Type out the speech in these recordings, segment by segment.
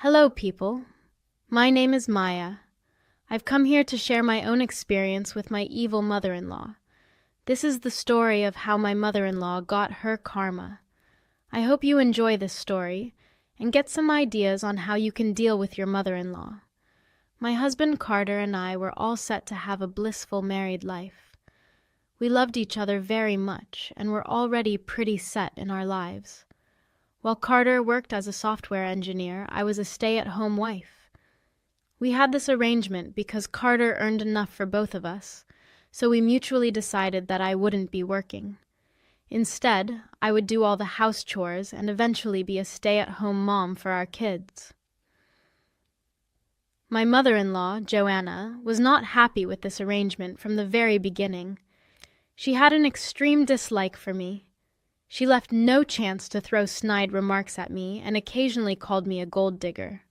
Hello, people. My name is Maya. I've come here to share my own experience with my evil mother-in-law. This is the story of how my mother-in-law got her karma. I hope you enjoy this story and get some ideas on how you can deal with your mother-in-law. My husband Carter and I were all set to have a blissful married life. We loved each other very much and were already pretty set in our lives. While Carter worked as a software engineer, I was a stay-at-home wife. We had this arrangement because Carter earned enough for both of us, so we mutually decided that I wouldn't be working. Instead, I would do all the house chores and eventually be a stay-at-home mom for our kids. My mother-in-law, Joanna, was not happy with this arrangement from the very beginning. She had an extreme dislike for me. She left no chance to throw snide remarks at me and occasionally called me a gold digger.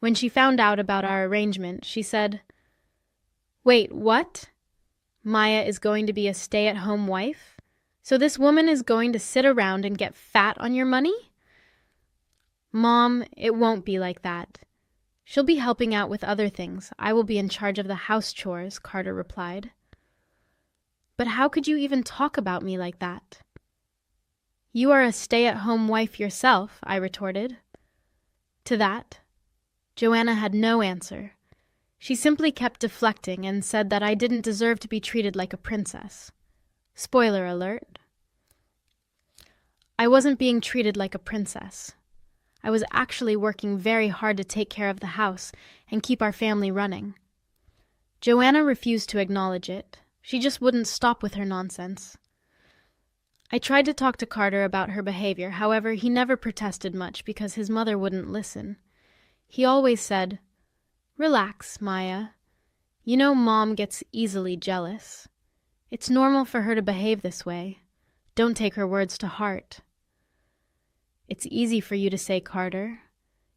When she found out about our arrangement, she said, "Wait, what? Maya is going to be a stay-at-home wife? So this woman is going to sit around and get fat on your money?" "Mom, it won't be like that. She'll be helping out with other things. I will be in charge of the house chores," Carter replied. "But how could you even talk about me like that?" "You are a stay-at-home wife yourself," I retorted. To that, Joanna had no answer. She simply kept deflecting and said that I didn't deserve to be treated like a princess. Spoiler alert. I wasn't being treated like a princess. I was actually working very hard to take care of the house and keep our family running. Joanna refused to acknowledge it. She just wouldn't stop with her nonsense. I tried to talk to Carter about her behavior, however, he never protested much because his mother wouldn't listen. He always said, "Relax, Maya. You know Mom gets easily jealous. It's normal for her to behave this way. Don't take her words to heart." "It's easy for you to say, Carter.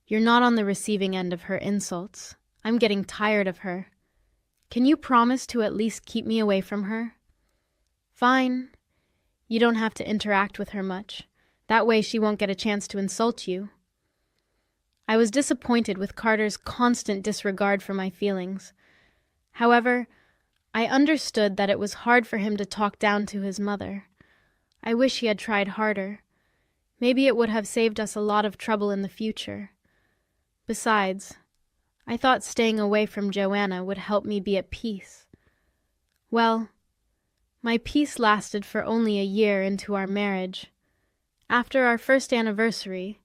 You're not on the receiving end of her insults. I'm getting tired of her. Can you promise to at least keep me away from her?" "Fine. You don't have to interact with her much. That way she won't get a chance to insult you." I was disappointed with Carter's constant disregard for my feelings. However, I understood that it was hard for him to talk down to his mother. I wish he had tried harder. Maybe it would have saved us a lot of trouble in the future. Besides, I thought staying away from Joanna would help me be at peace. Well, my peace lasted for only a year into our marriage. After our first anniversary,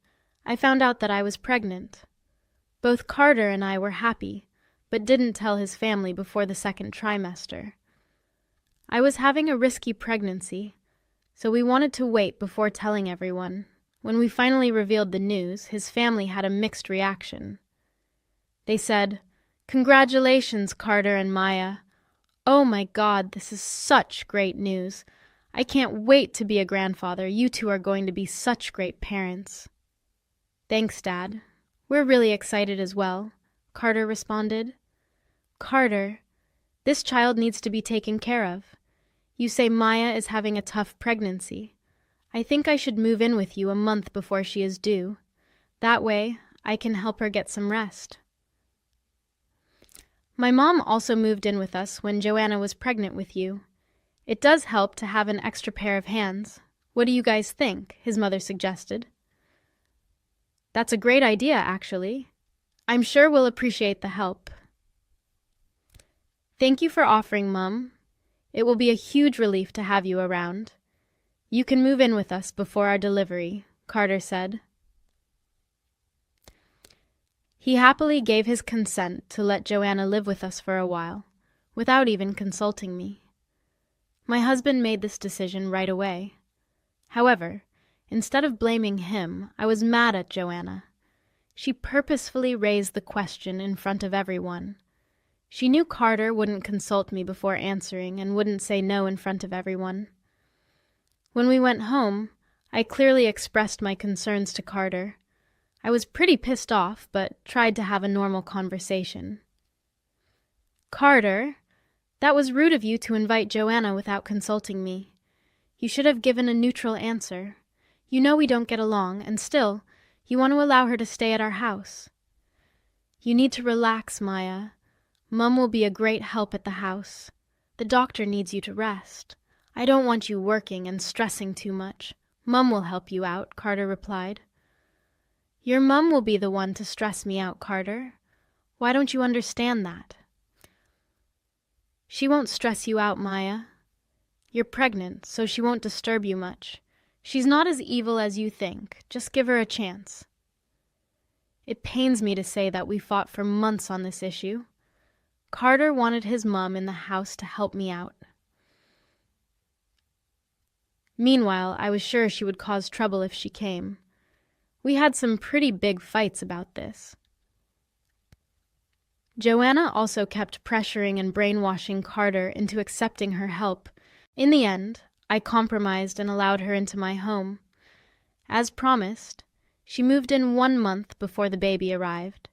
I found out that I was pregnant. Both Carter and I were happy, but didn't tell his family before the second trimester. I was having a risky pregnancy, so we wanted to wait before telling everyone. When we finally revealed the news, his family had a mixed reaction. They said, "Congratulations, Carter and Maya. Oh my God, this is such great news. I can't wait to be a grandfather. You two are going to be such great parents." "Thanks, Dad. We're really excited as well," Carter responded. "Carter, this child needs to be taken care of. You say Maya is having a tough pregnancy. I think I should move in with you a month before she is due. That way, I can help her get some rest." "My mom also moved in with us when Joanna was pregnant with you. It does help to have an extra pair of hands. What do you guys think?" his mother suggested. "That's a great idea, actually. I'm sure we'll appreciate the help." "Thank you for offering, Mum. It will be a huge relief to have you around. You can move in with us before our delivery," Carter said. He happily gave his consent to let Joanna live with us for a while, without even consulting me. My husband made this decision right away. However, instead of blaming him, I was mad at Joanna. She purposefully raised the question in front of everyone. She knew Carter wouldn't consult me before answering and wouldn't say no in front of everyone. When we went home, I clearly expressed my concerns to Carter. I was pretty pissed off, but tried to have a normal conversation. "Carter, that was rude of you to invite Joanna without consulting me. You should have given a neutral answer. You know we don't get along, and still, You want to allow her to stay at our house. You need to relax, Maya. Mum will be a great help at the house. The doctor needs you to rest. I don't want you working and stressing too much. Mum will help you out, Carter replied. Your mum will be the one to stress me out, Carter. Why don't you understand that? She won't stress you out, Maya. You're pregnant, so she won't disturb you much. She's not as evil as you think. Just give her a chance. It pains me to say that we fought for months on this issue. Carter wanted his mum in the house to help me out. Meanwhile, I was sure she would cause trouble if she came. We had some pretty big fights about this. Joanna also kept pressuring and brainwashing Carter into accepting her help. In the end, I compromised and allowed her into my home. As promised, she moved in 1 month before the baby arrived.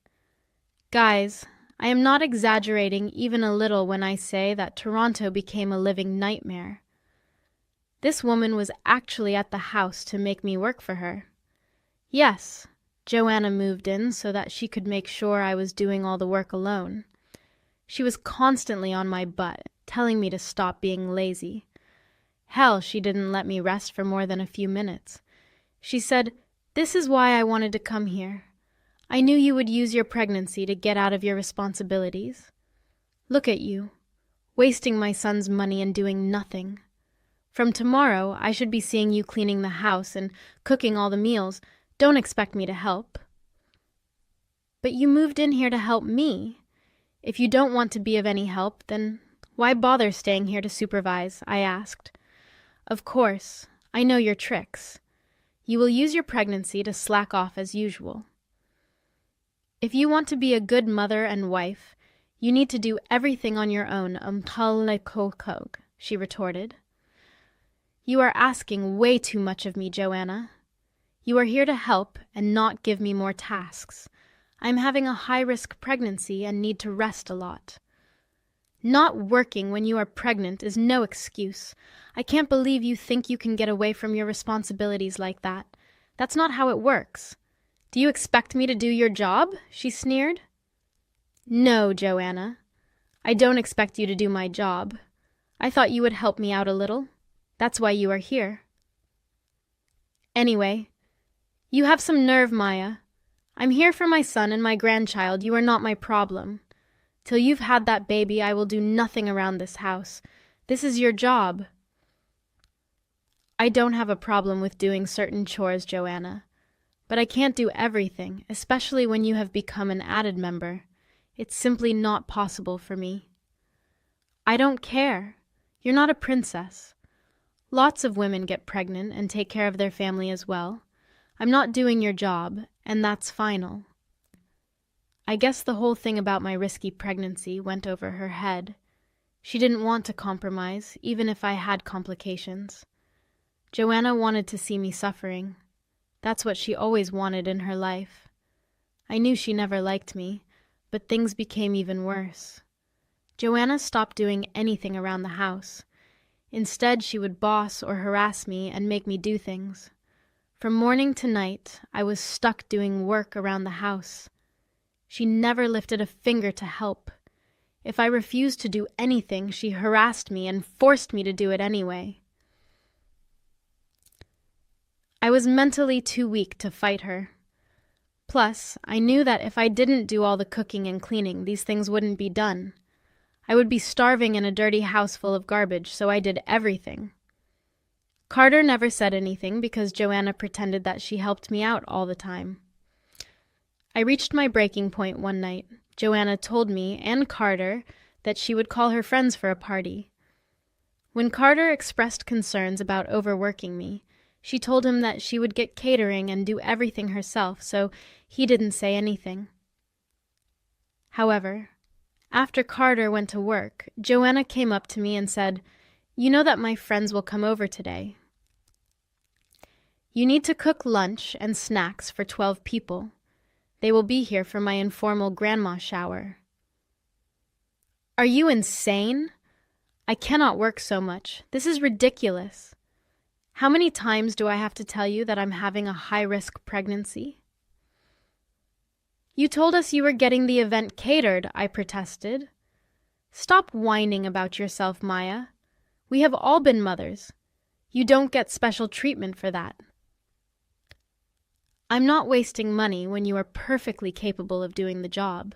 Guys, I am not exaggerating even a little when I say that Toronto became a living nightmare. This woman was actually at the house to make me work for her. Yes, Joanna moved in so that she could make sure I was doing all the work alone. She was constantly on my butt, telling me to stop being lazy. Hell, she didn't let me rest for more than a few minutes. She said, "This is why I wanted to come here. I knew you would use your pregnancy to get out of your responsibilities. Look at you, wasting my son's money and doing nothing. From tomorrow, I should be seeing you cleaning the house and cooking all the meals. Don't expect me to help." But you moved in here to help me. If you don't want to be of any help, then why bother staying here to supervise? I asked. Of course, I know your tricks. You will use your pregnancy to slack off as usual. If you want to be a good mother and wife, you need to do everything on your own, she retorted. You are asking way too much of me, Joanna. You are here to help and not give me more tasks. I'm having a high-risk pregnancy and need to rest a lot. Not working when you are pregnant is no excuse. I can't believe you think you can get away from your responsibilities like that. That's not how it works. Do you expect me to do your job? She sneered. No, Joanna. I don't expect you to do my job. I thought you would help me out a little. That's why you are here. Anyway, you have some nerve, Maya. I'm here for my son and my grandchild. You are not my problem. Till you've had that baby, I will do nothing around this house. This is your job. I don't have a problem with doing certain chores, Joanna. But I can't do everything, especially when you have become an added member. It's simply not possible for me. I don't care. You're not a princess. Lots of women get pregnant and take care of their family as well. I'm not doing your job, and that's final. I guess the whole thing about my risky pregnancy went over her head. She didn't want to compromise, even if I had complications. Joanna wanted to see me suffering. That's what she always wanted in her life. I knew she never liked me, but things became even worse. Joanna stopped doing anything around the house. Instead, she would boss or harass me and make me do things. From morning to night, I was stuck doing work around the house. She never lifted a finger to help. If I refused to do anything, she harassed me and forced me to do it anyway. I was mentally too weak to fight her. Plus, I knew that if I didn't do all the cooking and cleaning, these things wouldn't be done. I would be starving in a dirty house full of garbage, so I did everything. Carter never said anything because Joanna pretended that she helped me out all the time. I reached my breaking point one night. Joanna told me and Carter that she would call her friends for a party. When Carter expressed concerns about overworking me, she told him that she would get catering and do everything herself, so he didn't say anything. However, after Carter went to work, Joanna came up to me and said, "You know that my friends will come over today. You need to cook lunch and snacks for 12 people. They will be here for my informal grandma shower." Are you insane? I cannot work so much. This is ridiculous. How many times do I have to tell you that I'm having a high-risk pregnancy? You told us you were getting the event catered, I protested. Stop whining about yourself, Maya. We have all been mothers. You don't get special treatment for that. I'm not wasting money when you are perfectly capable of doing the job.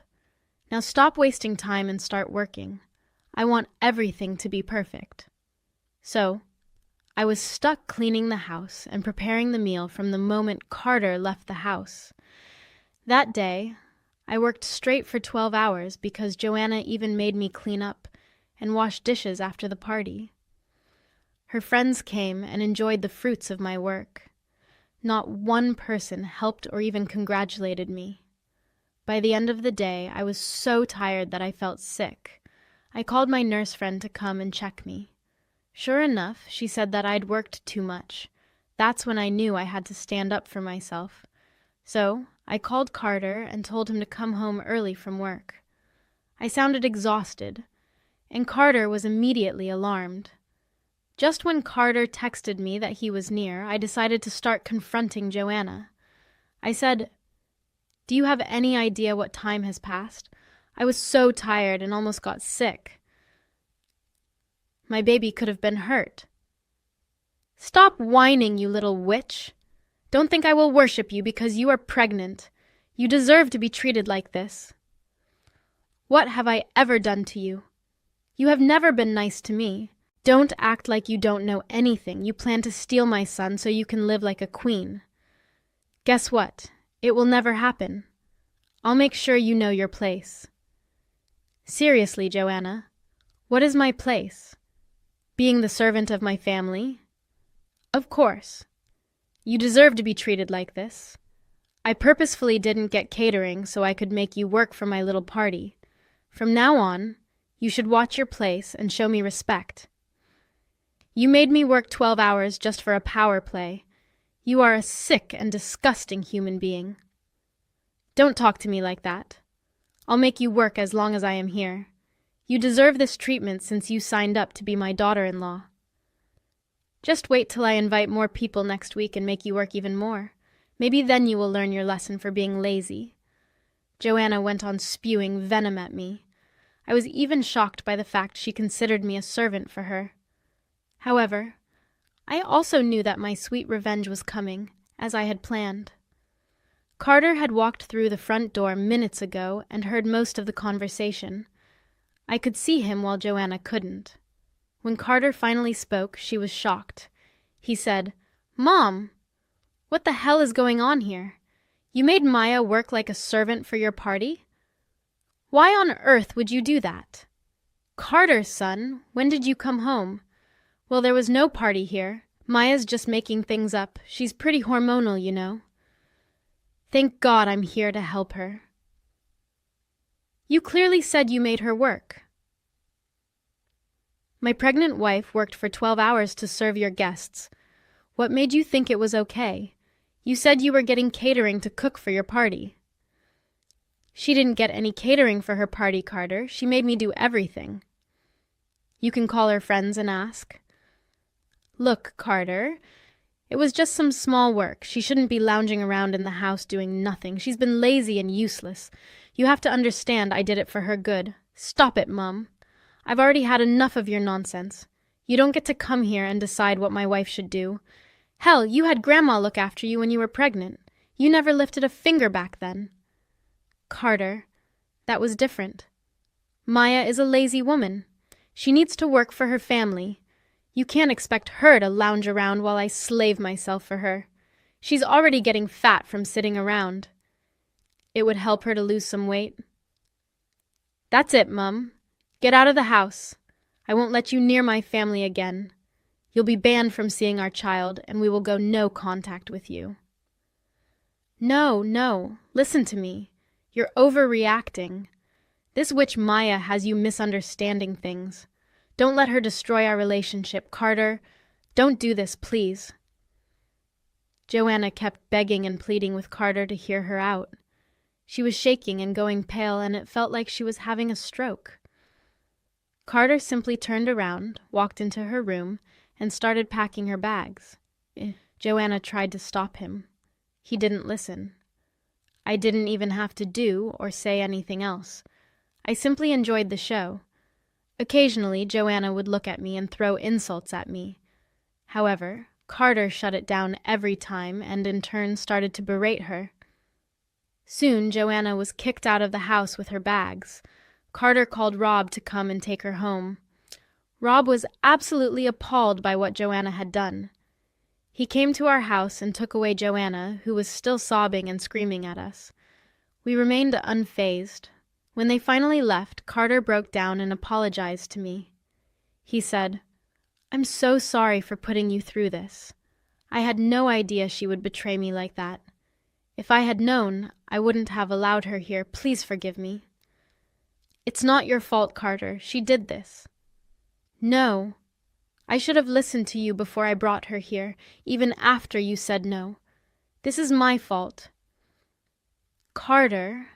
Now stop wasting time and start working. I want everything to be perfect. So, I was stuck cleaning the house and preparing the meal from the moment Carter left the house. That day, I worked straight for 12 hours because Joanna even made me clean up and wash dishes after the party. Her friends came and enjoyed the fruits of my work. Not one person helped or even congratulated me. By the end of the day, I was so tired that I felt sick. I called my nurse friend to come and check me. Sure enough, she said that I'd worked too much. That's when I knew I had to stand up for myself. So, I called Carter and told him to come home early from work. I sounded exhausted, and Carter was immediately alarmed. Just when Carter texted me that he was near, I decided to start confronting Joanna. I said, "Do you have any idea what time has passed? I was so tired and almost got sick. My baby could have been hurt." "Stop whining, you little witch. Don't think I will worship you because you are pregnant. You deserve to be treated like this." "What have I ever done to you? You have never been nice to me. Don't act like you don't know anything. You plan to steal my son so you can live like a queen. Guess what? It will never happen. I'll make sure you know your place." "Seriously, Joanna, what is my place? Being the servant of my family?" "Of course. You deserve to be treated like this. I purposefully didn't get catering so I could make you work for my little party. From now on, you should watch your place and show me respect. You made me work 12 hours just for a power play. You are a sick and disgusting human being. Don't talk to me like that. I'll make you work as long as I am here. You deserve this treatment since you signed up to be my daughter-in-law. Just wait till I invite more people next week and make you work even more. Maybe then you will learn your lesson for being lazy." Joanna went on spewing venom at me. I was even shocked by the fact she considered me a servant for her. However, I also knew that my sweet revenge was coming, as I had planned. Carter had walked through the front door minutes ago and heard most of the conversation. I could see him while Joanna couldn't. When Carter finally spoke, she was shocked. He said, "Mom, what the hell is going on here? You made Maya work like a servant for your party? Why on earth would you do that? Carter, son, when did you come home? Well, there was no party here. Maya's just making things up. She's pretty hormonal, you know. Thank God I'm here to help her." "You clearly said you made her work." "My pregnant wife worked for 12 hours to serve your guests. What made you think it was okay? You said you were getting catering to cook for your party." "She didn't get any catering for her party, Carter. She made me do everything." "You can call her friends and ask." "Look, Carter, it was just some small work. She shouldn't be lounging around in the house doing nothing. She's been lazy and useless. You have to understand I did it for her good. Stop it, Mum. I've already had enough of your nonsense. You don't get to come here and decide what my wife should do. Hell, you had Grandma look after you when you were pregnant. You never lifted a finger back then." "Carter, that was different. Maya is a lazy woman. She needs to work for her family. You can't expect her to lounge around while I slave myself for her. She's already getting fat from sitting around. It would help her to lose some weight." "That's it, Mum. Get out of the house. I won't let you near my family again. You'll be banned from seeing our child, and we will go no contact with you." No, listen to me. You're overreacting. This witch Maya has you misunderstanding things. Don't let her destroy our relationship, Carter. Don't do this, please." Joanna kept begging and pleading with Carter to hear her out. She was shaking and going pale, and it felt like she was having a stroke. Carter simply turned around, walked into her room, and started packing her bags. Joanna tried to stop him. He didn't listen. I didn't even have to do or say anything else. I simply enjoyed the show. Occasionally, Joanna would look at me and throw insults at me. However, Carter shut it down every time and in turn started to berate her. Soon, Joanna was kicked out of the house with her bags. Carter called Rob to come and take her home. Rob was absolutely appalled by what Joanna had done. He came to our house and took away Joanna, who was still sobbing and screaming at us. We remained unfazed. When they finally left, Carter broke down and apologized to me. He said, "I'm so sorry for putting you through this. I had no idea she would betray me like that. If I had known, I wouldn't have allowed her here. Please forgive me." "It's not your fault, Carter. She did this." "No. I should have listened to you before I brought her here, even after you said no. This is my fault." "Carter,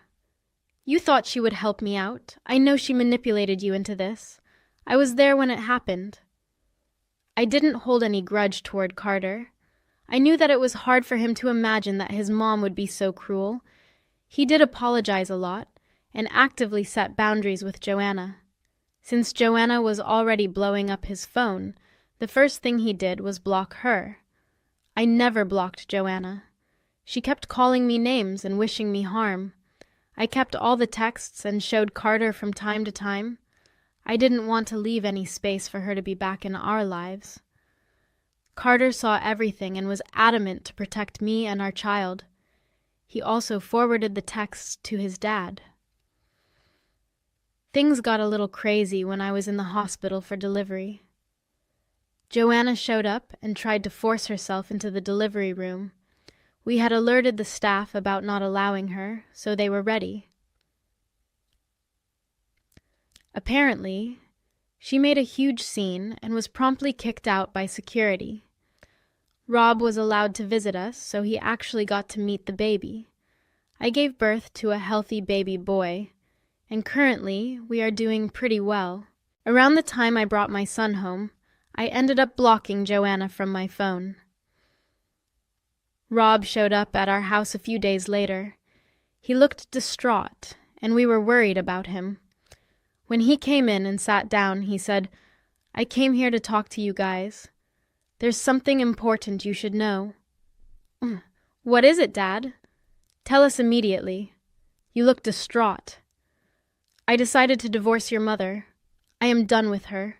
you thought she would help me out. I know she manipulated you into this. I was there when it happened." I didn't hold any grudge toward Carter. I knew that it was hard for him to imagine that his mom would be so cruel. He did apologize a lot, and actively set boundaries with Joanna. Since Joanna was already blowing up his phone, the first thing he did was block her. I never blocked Joanna. She kept calling me names and wishing me harm. I kept all the texts and showed Carter from time to time. I didn't want to leave any space for her to be back in our lives. Carter saw everything and was adamant to protect me and our child. He also forwarded the texts to his dad. Things got a little crazy when I was in the hospital for delivery. Joanna showed up and tried to force herself into the delivery room. We had alerted the staff about not allowing her, so they were ready. Apparently, she made a huge scene and was promptly kicked out by security. Rob was allowed to visit us, so he actually got to meet the baby. I gave birth to a healthy baby boy, and currently we are doing pretty well. Around the time I brought my son home, I ended up blocking Joanna from my phone. Rob showed up at our house a few days later. He looked distraught, and we were worried about him. When he came in and sat down, he said, "I came here to talk to you guys. There's something important you should know." "What is it, Dad?" "Tell us immediately. You look distraught." "I decided to divorce your mother. I am done with her.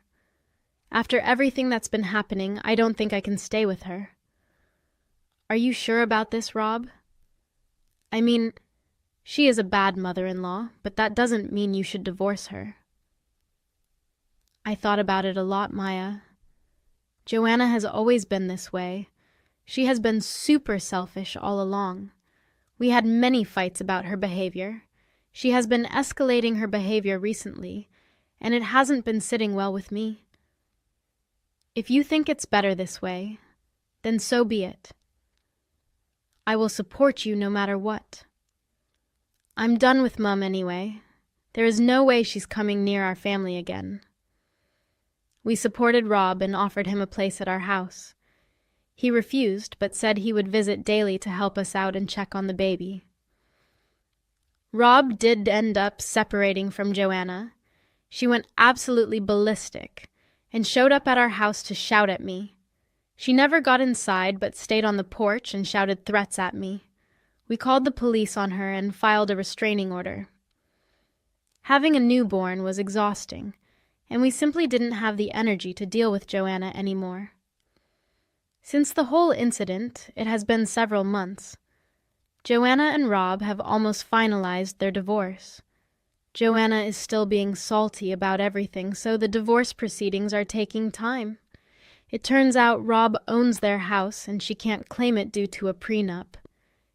After everything that's been happening, I don't think I can stay with her." "Are you sure about this, Rob?" "I mean, she is a bad mother-in-law, but that doesn't mean you should divorce her." I thought about it a lot, Maya. Joanna has always been this way. She has been super selfish all along. We had many fights about her behavior. She has been escalating her behavior recently, and it hasn't been sitting well with me. If you think it's better this way, then so be it. I will support you no matter what. I'm done with Mum anyway. There is no way she's coming near our family again. We supported Rob and offered him a place at our house. He refused, but said he would visit daily to help us out and check on the baby. Rob did end up separating from Joanna. She went absolutely ballistic and showed up at our house to shout at me. She never got inside but stayed on the porch and shouted threats at me. We called the police on her and filed a restraining order. Having a newborn was exhausting, and we simply didn't have the energy to deal with Joanna anymore. Since the whole incident, it has been several months. Joanna and Rob have almost finalized their divorce. Joanna is still being salty about everything, so the divorce proceedings are taking time. It turns out Rob owns their house and she can't claim it due to a prenup.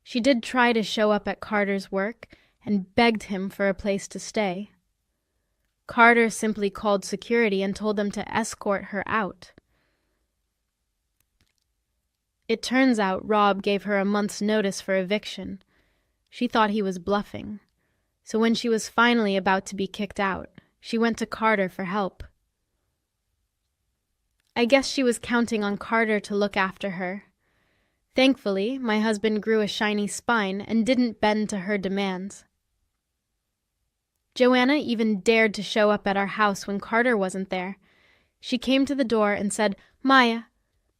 She did try to show up at Carter's work and begged him for a place to stay. Carter simply called security and told them to escort her out. It turns out Rob gave her a month's notice for eviction. She thought he was bluffing. So when she was finally about to be kicked out, she went to Carter for help. I guess she was counting on Carter to look after her. Thankfully, my husband grew a shiny spine and didn't bend to her demands. Joanna even dared to show up at our house when Carter wasn't there. She came to the door and said, "Maya,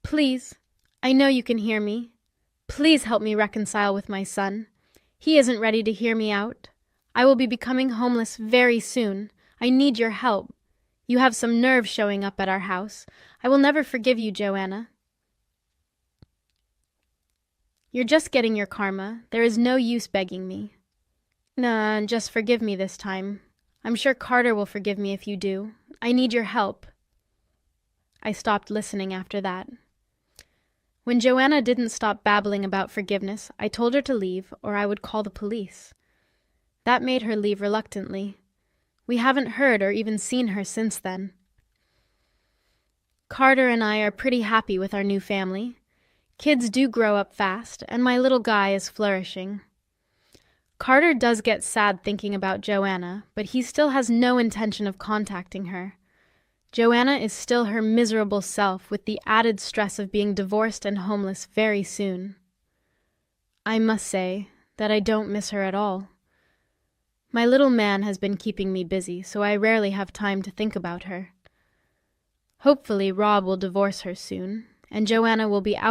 please, I know you can hear me. Please help me reconcile with my son. He isn't ready to hear me out. I will be becoming homeless very soon. I need your help. You have some nerve showing up at our house. I will never forgive you, Joanna." "You're just getting your karma. There is no use begging me." "Nah, just forgive me this time. I'm sure Carter will forgive me if you do. I need your help." I stopped listening after that. When Joanna didn't stop babbling about forgiveness, I told her to leave or I would call the police. That made her leave reluctantly. We haven't heard or even seen her since then. Carter and I are pretty happy with our new family. Kids do grow up fast, and my little guy is flourishing. Carter does get sad thinking about Joanna, but he still has no intention of contacting her. Joanna is still her miserable self with the added stress of being divorced and homeless very soon. I must say that I don't miss her at all. My little man has been keeping me busy, so I rarely have time to think about her. Hopefully Rob will divorce her soon, and Joanna will be out